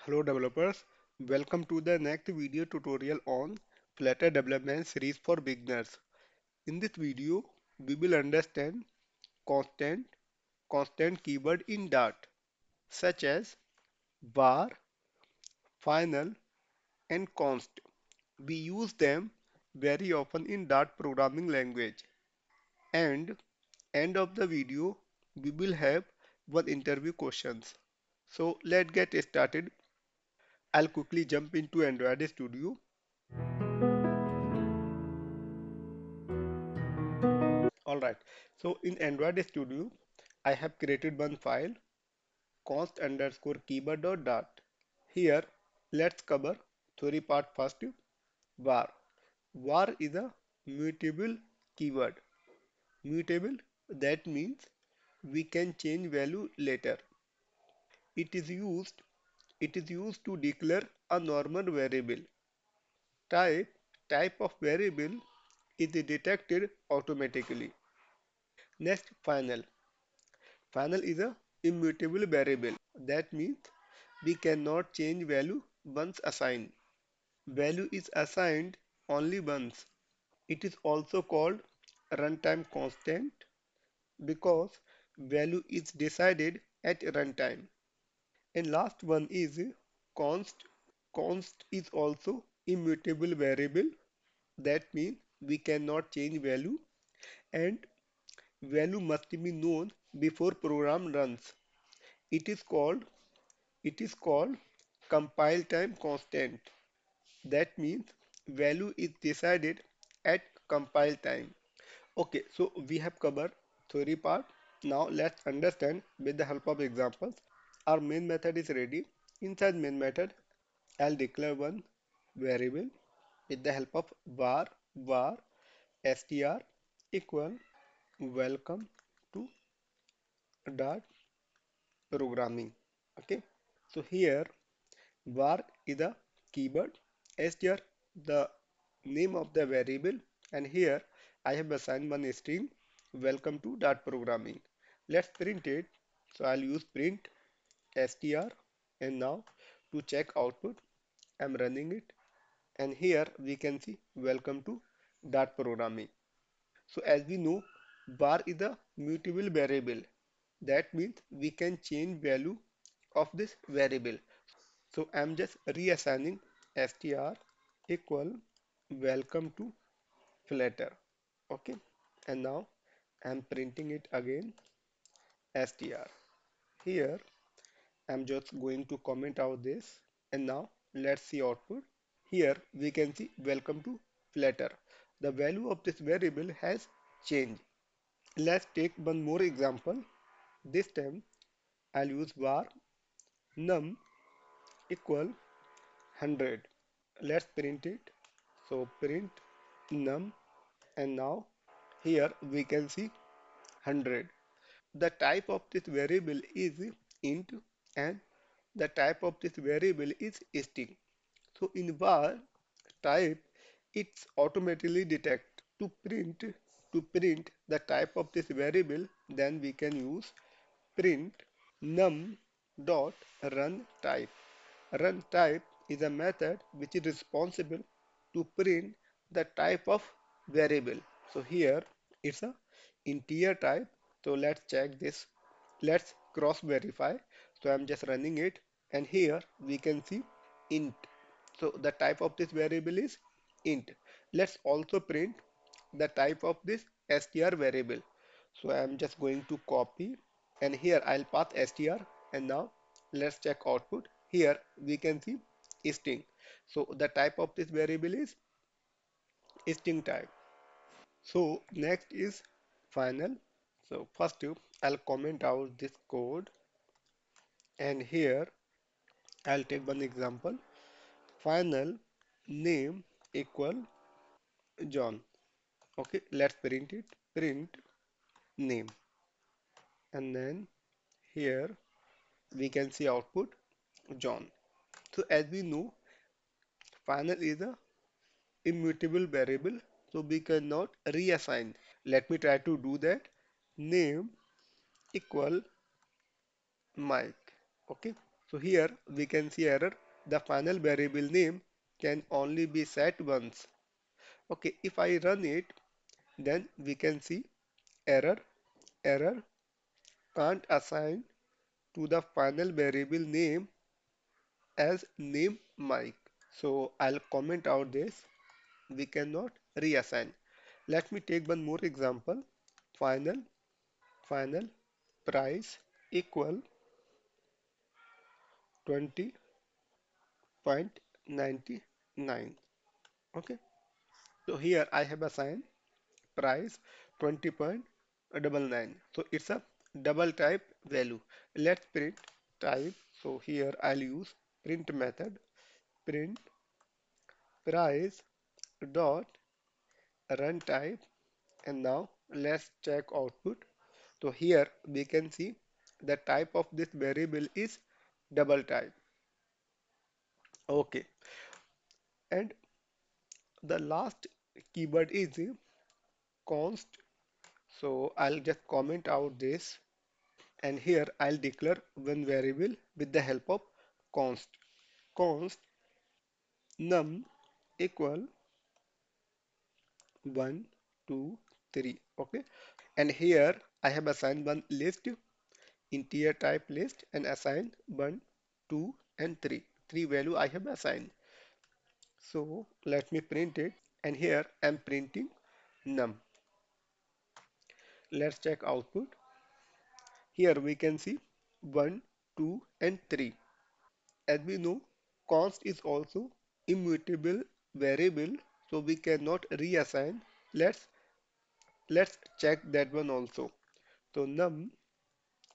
Hello developers, welcome to the next video tutorial on Flutter Development Series for beginners. In this video, we will understand constant, constant keyword in Dart, such as var, final, and const. We use them very often in Dart programming language. And end of the video, we will have one interview questions. So let's get started. I'll quickly jump into Android Studio. Alright, so in Android Studio, I have created one file const underscore keyword.dart. Here, let's cover theory part first. Var. Var is a mutable keyword. Mutable, that means we can change value later. It is used it is used to declare a normal variable. Type type of variable is detected automatically. Next, final. Final is a immutable variable. That means we cannot change value once assigned. Value is assigned only once. It is also called runtime constant because value is decided at runtime. And last one is const. Const is also immutable variable. That means we cannot change value and value must be known before program runs. It is called It is called compile time constant. That means value is decided at compile time. Okay, so we have covered theory part. Now let's understand with the help of examples. Our main method is ready. Inside main method, I'll declare one variable with the help of var str equal welcome to dart programming. Okay, so here var is a keyword, str the name of the variable, and here I have assigned one string welcome to dart programming. Let's print it. So I'll use print str, and now to check output I'm running it, and here we can see welcome to dart programming. So as we know, var is a mutable variable. That means we can change value of this variable. So I'm just reassigning str equal welcome to Flutter. Okay, and now I'm printing it again str. Here I'm just going to comment out this, and now let's see output. Here we can see welcome to Flutter. The value of this variable has changed. Let's take one more example. This time I'll use var num equal 100. Let's print it. So print num, and now here we can see 100. The type of this variable is int, and the type of this variable is string. So in var type, it's automatically detect to print the type of this variable. Then we can use print num dot run type. Run type is a method which is responsible to print the type of variable. So here it's a integer type. So let's check this. Let's cross verify. So I'm just running it, and here we can see int. So the type of this variable is int. Let's also print the type of this str variable. So I'm just going to copy, and here I'll pass str, and now let's check output. Here we can see string. So the type of this variable is string type. So next is final. So first I'll comment out this code, and here I'll take one example. Final name equal John. Okay, let's print it. Print name, and then here we can see output John. So as we know, final is a immutable variable, so we cannot reassign. Let me try to do that. Name equal Mike. Okay. So here we can see error. The final variable name can only be set once. Okay, if I run it, then we can see error, error can't assign to the final variable name as name Mike. So I'll comment out this. We cannot reassign. Let me take one more example. Final, final price equal 20.99. Okay. So here I have assigned price 20.99. So it's a double type value. Let's print type. So here I'll use print method. Print price dot run type, and now let's check output. So here we can see the type of this variable is double type. Okay, and the last keyword is const. So I'll just comment out this, and here I'll declare one variable with the help of const. Const num equal 1, 2, 3. Okay, and here I have assigned one list, integer type list, and assigned 1, 2, and 3. Three value I have assigned. So let me print it, and here I'm printing num. Let's check output. Here we can see 1, 2, and 3. As we know, const is also immutable variable, so we cannot reassign. Let's check that one also. So num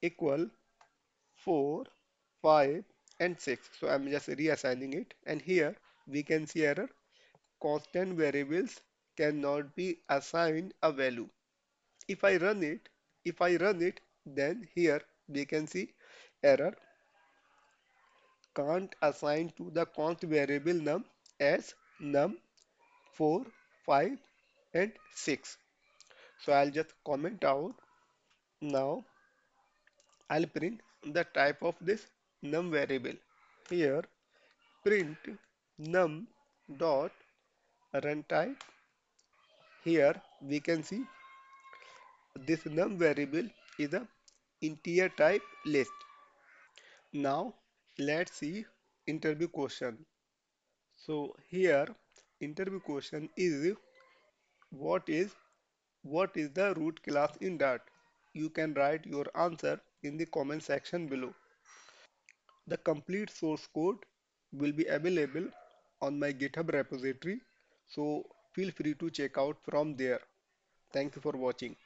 equal 4, 5, and 6. So I'm just reassigning it, and here we can see error. Constant variables cannot be assigned a value. If I run it, if I run it, then here we can see error can't assign to the const variable num as num 4, 5, and 6. So I'll just comment out. Now I'll print the type of this num variable. Here print num dot run type. Here we can see this num variable is a integer type list. Now let's see interview question. So here interview question is what is what is the root class in Dart? You can write your answer in the comment section below. The complete source code will be available on my GitHub repository, so feel free to check out from there. Thank you for watching.